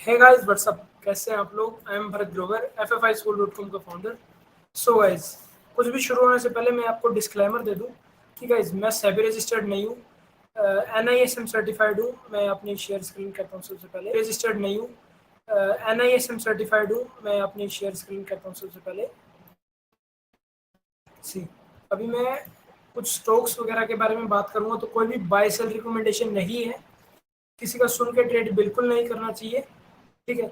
Hey guys what's up, कैसे हैं आप लोग। I am Bharat Grover, FFISchool.com का फाउंडर। सो गाइस, कुछ भी शुरू होने से पहले मैं आपको डिस्क्लेमर दे दूं कि गाइस मैं सेबी रजिस्टर्ड नहीं हूँ, NISM सर्टिफाइड हूँ। मैं अपनी शेयर स्क्रीन करता हूँ सबसे पहले। रजिस्टर्ड नहीं हूँ, NISM सर्टिफाइड हूँ। मैं अपनी शेयर स्क्रीन करता हूँ सबसे पहले। सी अभी मैं कुछ स्टॉक्स वगैरह के बारे में बात करूँगा, तो कोई भी बाय सेल रिकमेंडेशन नहीं है। किसी का सुन के ट्रेड बिल्कुल नहीं करना चाहिए, ठीक है।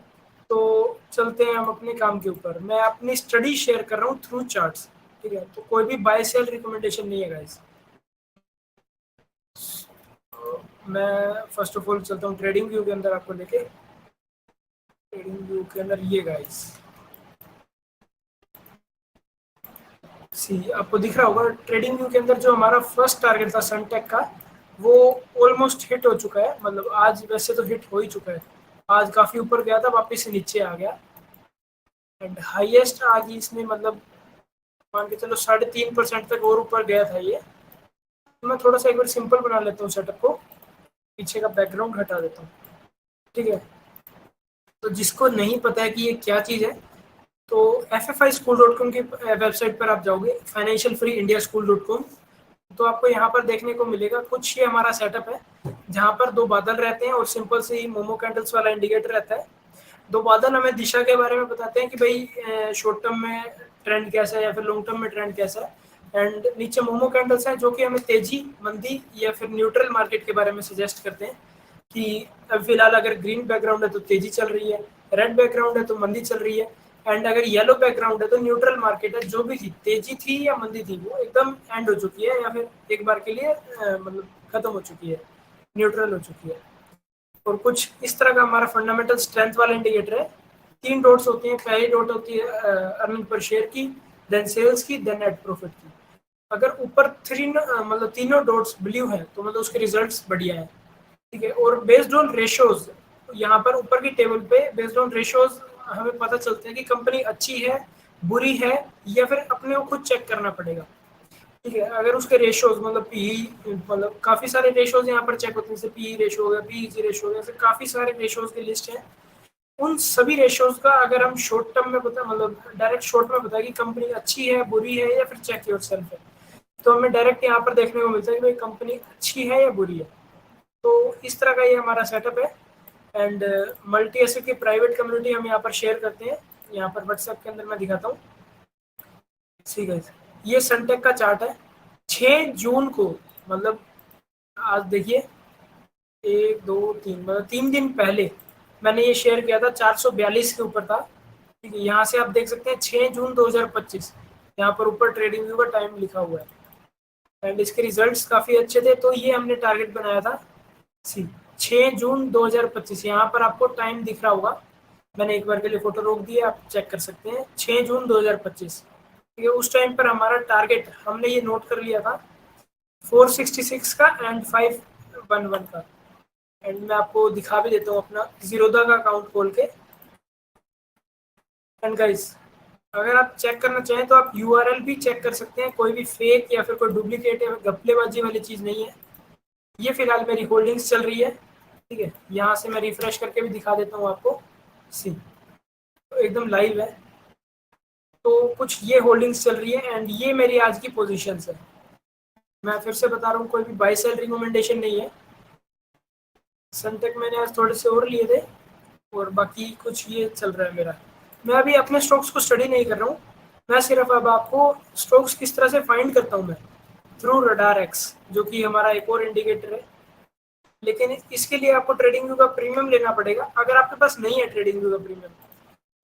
तो चलते हैं हम अपने काम के ऊपर। मैं अपनी स्टडी शेयर कर रहा हूँ थ्रू चार्ट्स, ठीक है। तो कोई भी बाय सेल रिकमेंडेशन नहीं है गाइस। मैं फर्स्ट ऑफ ऑल चलता हूँ ट्रेडिंग व्यू के अंदर आपको लेके। ट्रेडिंग व्यू के अंदर ये गाइस, सी आपको दिख रहा होगा ट्रेडिंग व्यू के अंदर जो हमारा फर्स्ट टारगेट था सनटेक का, वो ऑलमोस्ट हिट हो चुका है। मतलब आज वैसे तो हिट हो ही चुका है। आज काफी ऊपर गया था, वापस से नीचे आ गया। एंड हाईएस्ट आज इसने मतलब मान के चलो 3.5% तक और ऊपर गया था ये। मैं थोड़ा सा एक बार सिंपल बना लेता हूँ सेटअप को, पीछे का बैकग्राउंड हटा देता हूँ, ठीक है। तो जिसको नहीं पता है कि ये क्या चीज़ है, तो FFISchool.com की वेबसाइट पर आप जाओगे, financialfreeindiaschool.com। तो आपको यहाँ पर देखने को मिलेगा कुछ ये हमारा सेटअप है, जहाँ पर दो बादल रहते हैं और सिंपल से ही मोमो कैंडल्स वाला इंडिकेटर रहता है। दो बादल हमें दिशा के बारे में बताते हैं कि भाई शॉर्ट टर्म में ट्रेंड कैसा है या फिर लॉन्ग टर्म में ट्रेंड कैसा है। एंड नीचे मोमो कैंडल्स हैं जो कि हमें तेजी, मंदी या फिर न्यूट्रल मार्केट के बारे में सजेस्ट करते हैं कि अब फिलहाल अगर ग्रीन बैकग्राउंड है तो तेजी चल रही है, रेड बैकग्राउंड है तो मंदी चल रही है, एंड अगर येलो बैकग्राउंड है तो न्यूट्रल मार्केट है। जो भी थी, तेजी थी या मंदी थी, वो एकदम एंड हो चुकी है या फिर एक बार के लिए मतलब खत्म हो चुकी है, न्यूट्रल हो चुकी है। और कुछ इस तरह का हमारा फंडामेंटल स्ट्रेंथ वाला इंडिकेटर है। 3 डॉट्स होती हैं। पहली डॉट होती है अर्निंग पर शेयर की, देन सेल्स की, देन नेट प्रॉफिट की। अगर ऊपर मतलब तीनों डॉट्स ब्लू है तो मतलब उसके रिजल्ट्स बढ़िया है, ठीक है। और बेस्ड ऑन रेशियोज, यहाँ पर ऊपर की टेबल पे बेस्ड ऑन रेशियोज हमें पता चलता है कि कंपनी अच्छी है, बुरी है, या फिर अपने को खुद चेक करना पड़ेगा, ठीक है। अगर उसके रेशियोज मतलब पीई, मतलब काफी सारे रेशियोज यहाँ पर चेक होते हैं, जैसे पीई रेशियो हो गया, पीई रेशियो हो गया, ऐसे काफी सारे रेशियोज की लिस्ट है। उन सभी रेशियोज का अगर हम शॉर्ट टर्म में बता, मतलब डायरेक्ट शॉर्ट में बताए कि कंपनी अच्छी है, बुरी है, या फिर चेक योरसेल्फ है, तो हमें डायरेक्ट यहाँ पर देखने को मिलता है कि भाई कंपनी अच्छी है या बुरी है। तो इस तरह का ये हमारा सेटअप है। एंड मल्टी एसेट की प्राइवेट कम्युनिटी हम यहाँ पर शेयर करते हैं। यहाँ पर व्हाट्सएप के अंदर मैं दिखाता हूँ, ठीक है। ये सनटेक का चार्ट है 6 जून को, मतलब आज देखिए 1 2 3, मतलब 3 दिन पहले मैंने ये शेयर किया था, 442 के ऊपर था, ठीक है। यहाँ से आप देख सकते हैं 6 जून 2025, यहाँ पर ऊपर ट्रेडिंग व्यू का टाइम लिखा हुआ है। एंड इसके रिजल्ट्स काफ़ी अच्छे थे, तो ये हमने टारगेट बनाया था। सी 6 जून 2025, यहाँ पर आपको टाइम दिख रहा होगा। मैंने एक बार के लिए फोटो रोक दी है, आप चेक कर सकते हैं। 6 जून 2025, ठीक है। उस टाइम पर हमारा टारगेट हमने ये नोट कर लिया था 466 का एंड 511 का। एंड मैं आपको दिखा भी देता हूँ अपना जीरोधा का अकाउंट खोल के। एंड गाइस, अगर आप चेक करना चाहें तो आप URL भी चेक कर सकते हैं। कोई भी फेक या फिर कोई डुप्लीकेट या घपलेबाजी वाली चीज़ नहीं है। ये फिलहाल मेरी होल्डिंग्स चल रही है, ठीक है। यहाँ से मैं रिफ्रेश करके भी दिखा देता हूँ आपको, सी तो एकदम लाइव है। तो कुछ ये होल्डिंग्स चल रही है एंड ये मेरी आज की पोजीशंस है। मैं फिर से बता रहा हूँ, कोई भी बाय सेल रिकमेंडेशन नहीं है। सनटेक मैंने आज थोड़े से और लिए थे, और बाकी कुछ ये चल रहा है मेरा। मैं अभी अपने स्टॉक्स को स्टडी नहीं कर रहा हूँ, मैं सिर्फ अब आपको स्टॉक्स किस तरह से फाइंड करता हूँ मैं थ्रू रडार एक्स, जो कि हमारा एक और इंडिकेटर है। लेकिन इसके लिए आपको ट्रेडिंग व्यू का प्रीमियम लेना पड़ेगा। अगर आपके पास नहीं है ट्रेडिंग व्यू का प्रीमियम,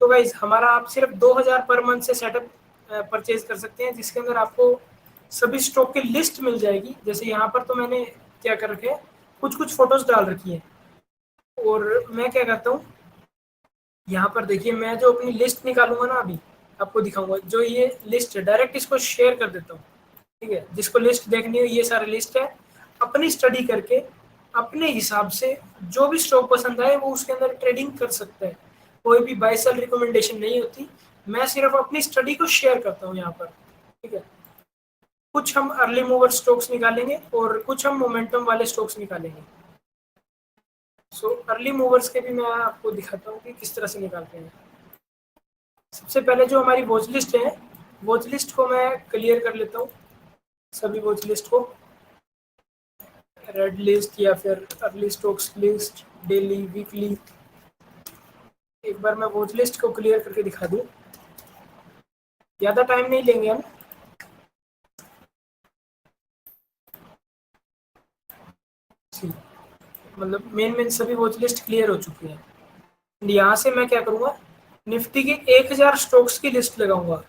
तो गाइज हमारा आप सिर्फ 2000 पर मंथ से सेटअप परचेज कर सकते हैं, जिसके अंदर आपको सभी स्टॉक की लिस्ट मिल जाएगी। जैसे यहाँ पर तो मैंने क्या कर रखे हैं, कुछ कुछ फोटोज डाल रखी है। और मैं क्या करता हूँ, यहाँ पर देखिए, मैं जो अपनी लिस्ट निकालूंगा ना अभी आपको दिखाऊंगा, जो ये लिस्ट है डायरेक्ट इसको शेयर कर देता हूँ, ठीक है। जिसको लिस्ट देखनी हो, ये सारी लिस्ट है। अपनी स्टडी करके अपने हिसाब से जो भी स्टॉक पसंद आए वो उसके अंदर ट्रेडिंग कर सकता है। कोई भी बाय सेल रिकमेंडेशन नहीं होती, मैं सिर्फ अपनी स्टडी को शेयर करता हूँ यहाँ पर, ठीक है। कुछ हम अर्ली मूवर स्टॉक्स निकालेंगे और कुछ हम मोमेंटम वाले स्टॉक्स निकालेंगे। सो अर्ली मूवर्स के भी मैं आपको दिखाता हूँ कि किस तरह से निकालते हैं। सबसे पहले जो हमारी वॉच लिस्ट है, वॉच लिस्ट को मैं क्लियर कर लेता हूँ, सभी वॉच लिस्ट को, रेड लिस्ट या फिर early stocks list, daily, weekly. एक बार मैं वॉच लिस्ट को क्लियर करके दिखा दूँ, ज़्यादा टाइम नहीं लेंगे हम। मतलब मेन सभी वॉच लिस्ट क्लियर हो चुकी है। यहाँ से मैं क्या करूँगा, निफ्टी के 1000 स्टॉक्स की लिस्ट लगाऊंगा।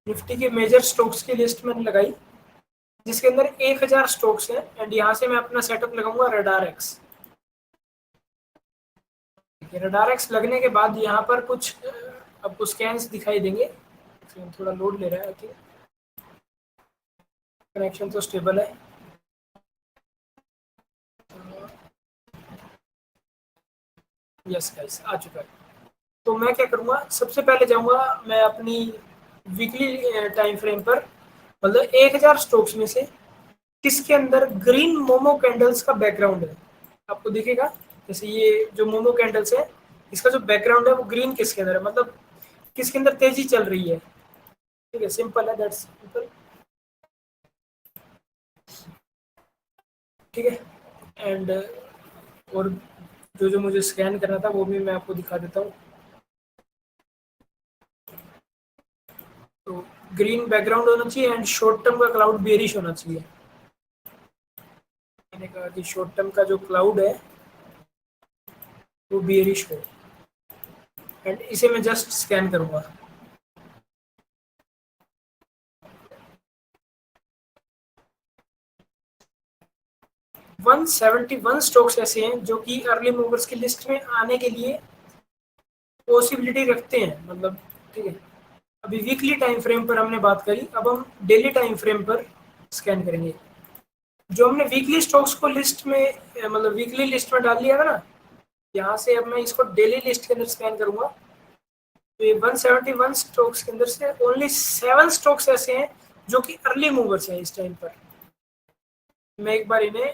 निफ्टी के मेजर स्टॉक्स की लिस्ट मैंने लगाई जिसके अंदर 1000 स्टॉक्स हैं, एंड यहाँ से मैं अपना सेटअप लगाऊंगा रडार एक्स। रडार एक्स लगने के बाद यहाँ पर कुछ आपको स्कैन्स दिखाई देंगे। थोड़ा लोड ले रहा है, आई, कनेक्शन तो स्टेबल है। यस गाइस, आ चुका है। तो मैं क्या करूँगा, सबसे पहले जाऊँगा मैं अपनी वीकली टाइम फ्रेम पर, मतलब 1000 स्टॉक्स में से किसके अंदर ग्रीन मोमो कैंडल्स का बैकग्राउंड है, आपको दिखेगा। जैसे ये जो मोमो कैंडल्स है, इसका जो बैकग्राउंड है वो ग्रीन किसके अंदर है, मतलब किसके अंदर तेजी चल रही है। ठीक है, सिंपल है, दैट्स सिंपल। ठीक है, एंड और जो जो मुझे स्कैन करना था वो भी मैं आपको दिखा देता हूँ। तो ग्रीन बैकग्राउंड होना चाहिए एंड शॉर्ट टर्म का क्लाउड बेरिश होना चाहिए। मैंने कहा कि शॉर्ट टर्म का जो क्लाउड है वो बेरिश हो, एंड इसे मैं जस्ट स्कैन करूंगा। 171 स्टॉक्स ऐसे हैं जो कि अर्ली मूवर्स की लिस्ट में आने के लिए पॉसिबिलिटी रखते हैं, मतलब ठीक है। अभी वीकली टाइम फ्रेम पर हमने बात करी, अब हम डेली टाइम फ्रेम पर स्कैन करेंगे। जो हमने वीकली स्टॉक्स को लिस्ट में, मतलब वीकली लिस्ट में डाल लिया था ना, यहाँ से अब मैं इसको डेली लिस्ट के अंदर स्कैन करूंगा। तो ये 171 स्टॉक्स के अंदर से ओनली 7 स्टॉक्स ऐसे हैं जो कि अर्ली मूवर्स हैं इस टाइम पर। मैं एक बार इन्हें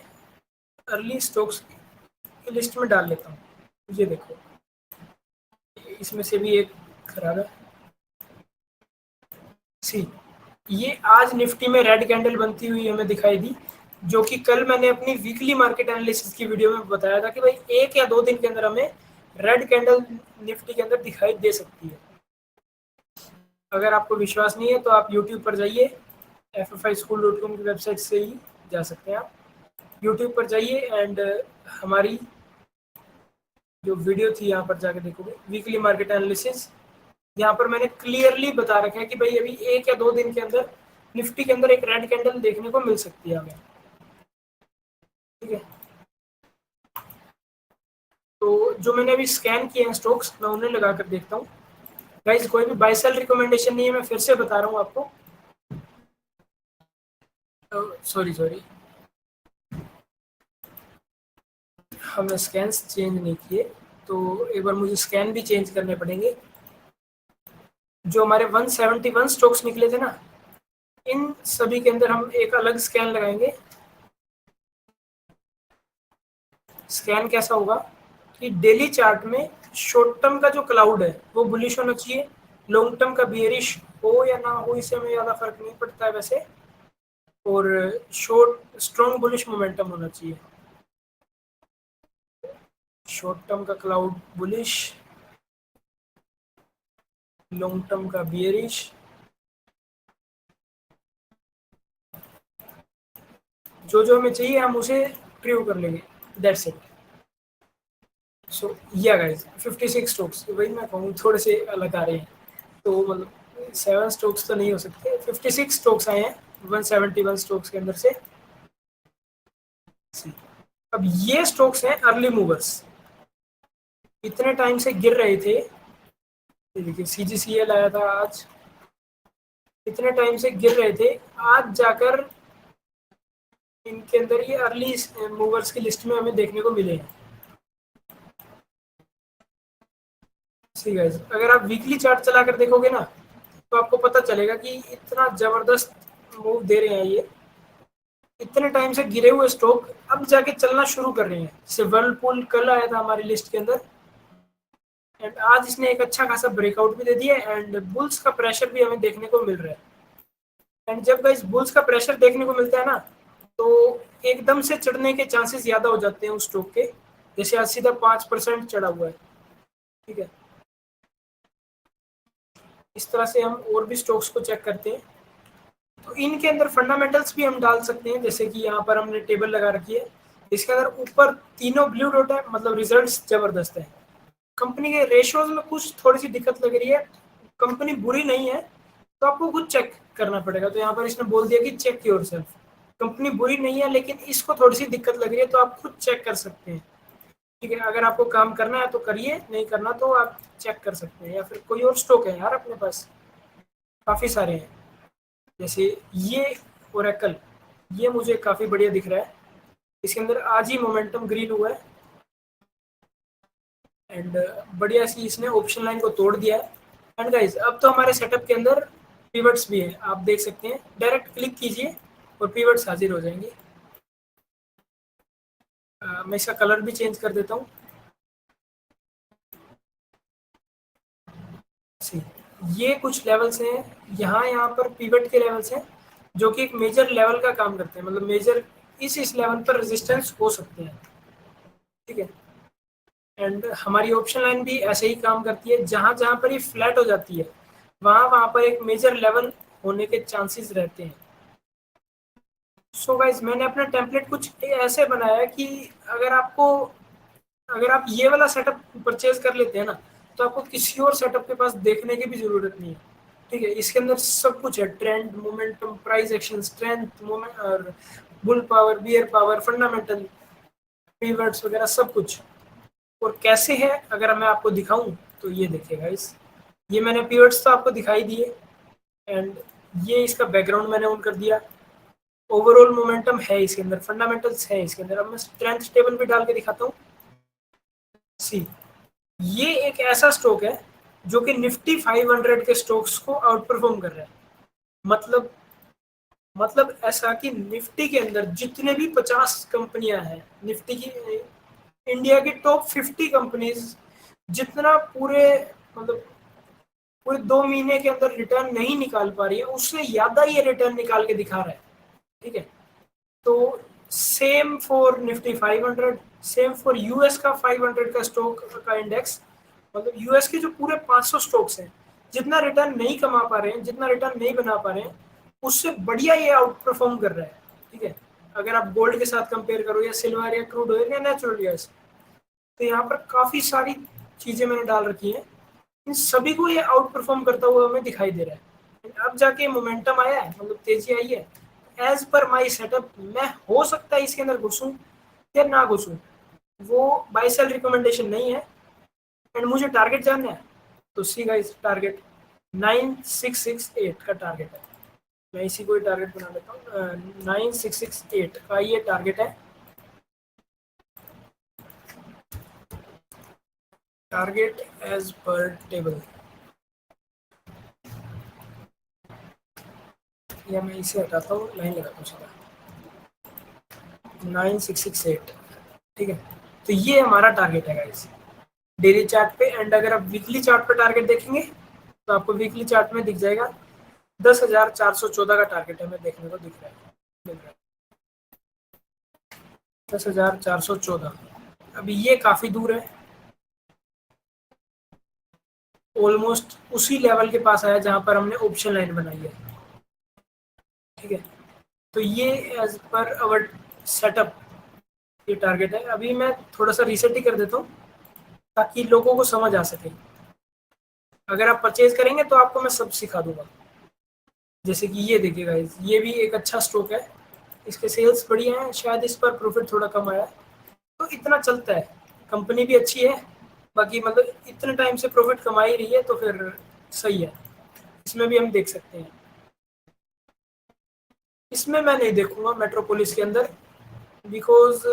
अर्ली स्टॉक्स की लिस्ट में डाल लेता हूँ। ये देखो, इसमें से भी एक खराब है। सी, ये आज निफ्टी में रेड कैंडल बनती हुई हमें दिखाई दी, जो कि कल मैंने अपनी वीकली मार्केट एनालिसिस की वीडियो में बताया था कि भाई 1 या 2 दिन के अंदर हमें रेड कैंडल निफ्टी के अंदर दिखाई दे सकती है। अगर आपको विश्वास नहीं है तो आप यूट्यूब पर जाइए, ffischool.com की वेबसाइट से ही जा सकते हैं। आप यूट्यूब पर जाइए एंड हमारी जो वीडियो थी यहाँ पर जाके देखोगे, वीकली मार्केट एनालिसिस। यहाँ पर मैंने क्लियरली बता रखा है कि भाई अभी 1 या 2 दिन के अंदर निफ्टी के अंदर एक रेड कैंडल देखने को मिल सकती है हमें। ठीक है, तो जो मैंने अभी स्कैन किए हैं स्टॉक्स, मैं उन्हें लगा कर देखता हूँ। गाइस, कोई भी बाय सेल रिकमेंडेशन नहीं है, मैं फिर से बता रहा हूँ आपको। सॉरी सॉरी, हमने स्कैन्स चेंज नहीं किए, तो एक बार मुझे स्कैन भी चेंज करने पड़ेंगे। जो हमारे 171 स्टॉक्स निकले थे ना, इन सभी के अंदर हम एक अलग स्कैन लगाएंगे। स्कैन कैसा होगा कि डेली चार्ट में शॉर्ट टर्म का जो क्लाउड है वो बुलिश होना चाहिए, लॉन्ग टर्म का बियरिश हो या ना हो इससे हमें ज़्यादा फर्क नहीं पड़ता है वैसे, और शॉर्ट स्ट्रॉन्ग बुलिश मोमेंटम होना चाहिए। शॉर्ट टर्म का क्लाउड बुलिश, लॉन्ग टर्म का बियरिश। जो जो हमें चाहिए हम उसे ट्रिव कर लेंगे, दैट्स इट। सो या गाइस, 56 स्ट्रोक्स, वही मैं कहूँ थोड़े से अलग आ रहे हैं, तो मतलब 7 स्ट्रोक्स तो नहीं हो सकते, 56 स्ट्रोक्स आए हैं 171 स्ट्रोक्स के अंदर से। अब ये स्ट्रोक्स हैं अर्ली मूवर्स, इतने टाइम से गिर रहे थे। देखिए CGCL आया था आज, इतने टाइम से गिर रहे थे, आज जाकर इनके अंदर ये अर्ली मूवर्स की लिस्ट में हमें देखने को मिले हैं। ठीक है, अगर आप वीकली चार्ट चला कर देखोगे ना तो आपको पता चलेगा कि इतना जबरदस्त मूव दे रहे हैं ये, इतने टाइम से गिरे हुए स्टॉक अब जाके चलना शुरू कर रहे हैं। जैसे वर्लपूल कल आया था हमारी लिस्ट के अंदर, एंड आज इसने एक अच्छा खासा ब्रेकआउट भी दे दिया, एंड बुल्स का प्रेशर भी हमें देखने को मिल रहा है। एंड जब गाइस बुल्स का प्रेशर देखने को मिलता है ना, तो एकदम से चढ़ने के चांसेस ज्यादा हो जाते हैं उस स्टॉक के। जैसे आज सीधा 5% चढ़ा हुआ है, ठीक है। इस तरह से हम और भी स्टॉक्स को चेक करते हैं। तो इनके अंदर फंडामेंटल्स भी हम डाल सकते हैं, जैसे कि यहाँ पर हमने टेबल लगा रखी है। इसके अंदर ऊपर तीनों ब्लू डॉट है, मतलब रिजल्ट्स जबरदस्त है। कंपनी के रेशियोज में कुछ थोड़ी सी दिक्कत लग रही है, कंपनी बुरी नहीं है, तो आपको खुद चेक करना पड़ेगा। तो यहाँ पर इसने बोल दिया कि चेक योरसेल्फ। कंपनी बुरी नहीं है, लेकिन इसको थोड़ी सी दिक्कत लग रही है, तो आप खुद चेक कर सकते हैं, ठीक है। अगर आपको काम करना है तो करिए, नहीं करना तो आप चेक कर सकते हैं। या फिर कोई और स्टॉक है यार अपने पास, काफ़ी सारे हैं। जैसे ये ओरेकल, ये मुझे काफ़ी बढ़िया दिख रहा है। इसके अंदर आज ही मोमेंटम ग्रीन हुआ है, एंड बढ़िया सी इसने ऑप्शन लाइन को तोड़ दिया है। एंड गाइस अब तो हमारे सेटअप के अंदर पिवट्स भी है, आप देख सकते हैं। डायरेक्ट क्लिक कीजिए और पिवट्स हाजिर हो जाएंगे। मैं इसका कलर भी चेंज कर देता हूँ। ये कुछ लेवल्स हैं, यहाँ पर पिवट के लेवल्स हैं, जो कि एक मेजर लेवल का काम करते हैं। मतलब मेजर इस लेवल पर रेजिस्टेंस हो सकते हैं, ठीक है। एंड हमारी ऑप्शन लाइन भी ऐसे ही काम करती है, जहां जहां पर ये फ्लैट हो जाती है वहां वहां पर एक मेजर लेवल होने के चांसेस रहते हैं। सो गाइज मैंने अपना टेम्पलेट कुछ ऐसे बनाया है कि अगर आपको अगर आप ये वाला सेटअप परचेज कर लेते हैं ना, तो आपको किसी और सेटअप के पास देखने की भी जरूरत नहीं है, ठीक है। इसके अंदर सब कुछ है, trend, momentum, price action, strength, moment और bull power, bear power, fundamental, pivots वगैरह सब कुछ। और कैसे है अगर मैं आपको दिखाऊं, तो ये देखिएगा इस, ये मैंने पीवर्ड्स तो आपको दिखाई दिए, एंड ये इसका बैकग्राउंड मैंने ऑन कर दिया। ओवरऑल मोमेंटम है इसके अंदर, फंडामेंटल्स है इसके अंदर। अब मैं स्ट्रेंथ टेबल भी डाल के दिखाता हूँ। सी, ये एक ऐसा स्टॉक है जो कि निफ्टी 500 के स्टॉक्स को आउट परफॉर्म कर रहा है। मतलब ऐसा कि निफ्टी के अंदर जितने भी 50 कंपनियां हैं, निफ्टी की इंडिया की टॉप 50 कंपनीज, जितना पूरे मतलब पूरे 2 महीने के अंदर रिटर्न नहीं निकाल पा रही है, उससे ज्यादा ये रिटर्न निकाल के दिखा रहा है, ठीक है। तो same for Nifty 500, same for US का 500 का स्टॉक का इंडेक्स। मतलब यूएस के जो पूरे 500 स्टॉक्स हैं, जितना रिटर्न नहीं कमा पा रहे हैं, जितना रिटर्न नहीं बना पा रहे हैं, उससे बढ़िया ये आउट परफॉर्म कर रहा है, ठीक है। अगर आप गोल्ड के साथ कंपेयर करो, या सिल्वर, या क्रूड ऑयल, या नेचुरल गैस, तो यहाँ पर काफी सारी चीजें मैंने डाल रखी हैं, इन सभी को ये आउट परफॉर्म करता हुआ हमें दिखाई दे रहा है। अब जाके मोमेंटम आया है, मतलब तेजी आई है। एज पर माई सेटअप मैं हो सकता है इसके अंदर घुसूं या ना घुसूं, वो बाय सेल रिकमेंडेशन नहीं है। एंड मुझे टारगेट जानना है, तो सी गाइस टारगेट 9668 का टारगेट है। मैं इसी को ही टारगेट बना लेता हूँ। 9668 का ये टारगेट है। टारगेट एज पर टेबल, या मैं इसे हटाता हूँ, लाइन लगाता हूँ सीधा 9668, ठीक है। तो ये हमारा टारगेट है गाइस डेली चार्ट पे। एंड अगर आप वीकली चार्ट पे टारगेट देखेंगे, तो आपको वीकली चार्ट में दिख जाएगा 10,414 का टारगेट हमें देखने को दिख रहा है, मिल रहा है 10,414। अभी ये काफी दूर है, ऑलमोस्ट उसी लेवल के पास आया जहां पर हमने ऑप्शन लाइन बनाई है, ठीक है। तो ये एज पर अवर सेटअप ये टारगेट है। अभी मैं थोड़ा सा रीसेट ही कर देता हूँ, ताकि लोगों को समझ आ सके। अगर आप परचेज करेंगे तो आपको मैं सब सिखा दूंगा। जैसे कि ये देखिएगा, ये भी एक अच्छा स्टॉक है, इसके सेल्स बढ़िया हैं, शायद इस पर प्रॉफिट थोड़ा कम आया, तो इतना चलता है। कंपनी भी अच्छी है, बाकी मतलब इतने टाइम से प्रॉफिट कमा ही रही है, तो फिर सही है। इसमें भी हम देख सकते हैं। इसमें मैं नहीं देखूंगा मेट्रोपोलिस के अंदर, बिकॉज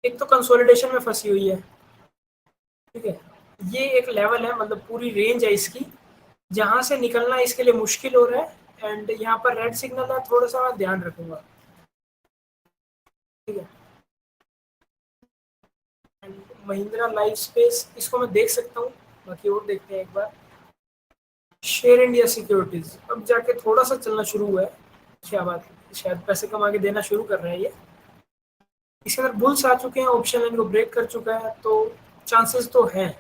एक तो कंसोलिडेशन में फंसी हुई है, ठीक है। ये एक लेवल है, मतलब पूरी रेंज है इसकी, जहां से निकलना इसके लिए मुश्किल हो रहा है। एंड यहाँ पर रेड सिग्नल है, थोड़ा सा मैं ध्यान रखूंगा, ठीक है। महिंद्रा लाइफ स्पेस, इसको मैं देख सकता हूँ, बाकी और देखते हैं एक बार। शेयर इंडिया सिक्योरिटीज अब जाके थोड़ा सा चलना शुरू हुआ है, क्या बात है, शायद पैसे कमा के देना शुरू कर रहे हैं ये। इसके अंदर बुल्स आ चुके हैं, ऑप्शन लाइन को ब्रेक कर चुका है, तो चांसेस तो हैं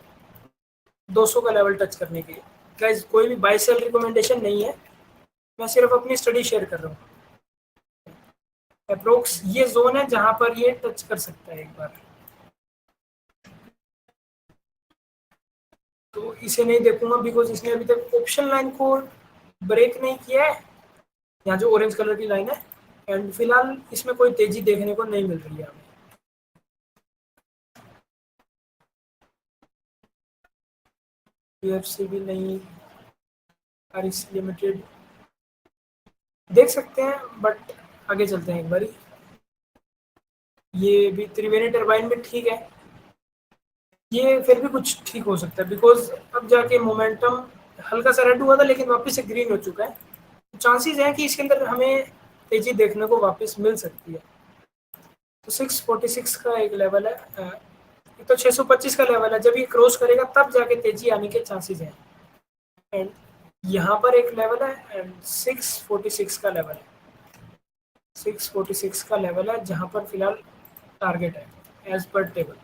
200 का लेवल टच करने के। गाइस कोई भी बाय सेल रिकमेंडेशन नहीं है, मैं सिर्फ अपनी स्टडी शेयर कर रहा हूँ। अप्रोक्स ये जोन है जहां पर ये टच कर सकता है एक बार, तो इसे नहीं देखूंगा बिकॉज इसने अभी तक ऑप्शन लाइन को ब्रेक नहीं किया है, यहाँ जो ऑरेंज कलर की लाइन है। एंड फिलहाल इसमें कोई तेजी देखने को नहीं मिल रही है हमें। यूएफसी भी नहीं, आरईसी लिमिटेड देख सकते हैं, बट आगे चलते हैं एक बारी। ये भी त्रिवेणी टरबाइन में ठीक है, ये फिर भी कुछ ठीक हो सकता है बिकॉज अब जाके मोमेंटम हल्का सा रेड हुआ था लेकिन वापस से ग्रीन हो चुका है, चांसेस हैं कि इसके अंदर हमें तेजी देखने को वापस मिल सकती है। तो 646 का एक लेवल है, तो 625 का लेवल है, जब ये क्रॉस करेगा तब जाके तेजी आने के चांसेस हैं। एंड यहाँ पर एक लेवल है एंड 646 का लेवल है, 646 का लेवल है जहाँ पर फिलहाल टारगेट है एज पर टेबल।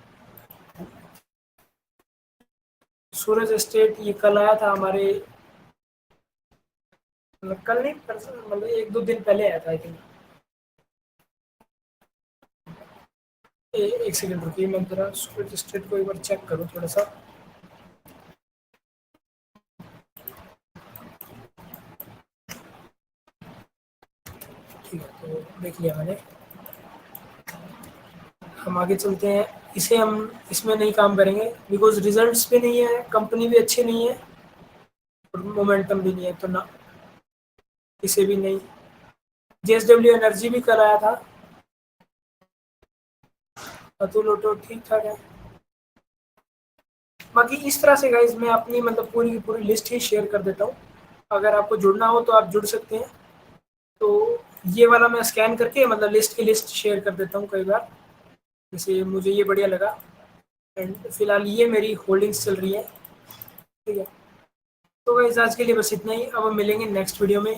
सूरज एस्टेट ये कल आया था हमारे, मतलब कल नहीं, मतलब एक दो दिन पहले आया था आई थिंक। एक सेकंड रुकिए, मैं जरा सूरज एस्टेट को एक बार चेक करूँ थोड़ा सा। ठीक है, तो देख लिया मैंने, हम आगे चलते हैं। इसे हम इसमें नहीं काम करेंगे बिकॉज रिजल्ट्स भी नहीं है, कंपनी भी अच्छी नहीं है और मोमेंटम भी नहीं है, तो ना इसे भी नहीं। जेएसडब्ल्यू एनर्जी भी कर आया था, अतुल ऑटो ठीक ठाक है। बाकी इस तरह से गाइज मैं अपनी मतलब पूरी की पूरी लिस्ट ही शेयर कर देता हूँ, अगर आपको जुड़ना हो तो आप जुड़ सकते हैं। तो ये वाला मैं स्कैन करके मतलब लिस्ट की लिस्ट शेयर कर देता हूँ कई बार, जैसे मुझे ये बढ़िया लगा। एंड फिलहाल ये मेरी होल्डिंग्स चल रही है, ठीक है। तो गाइस आज के लिए बस इतना ही, अब हम मिलेंगे नेक्स्ट वीडियो में।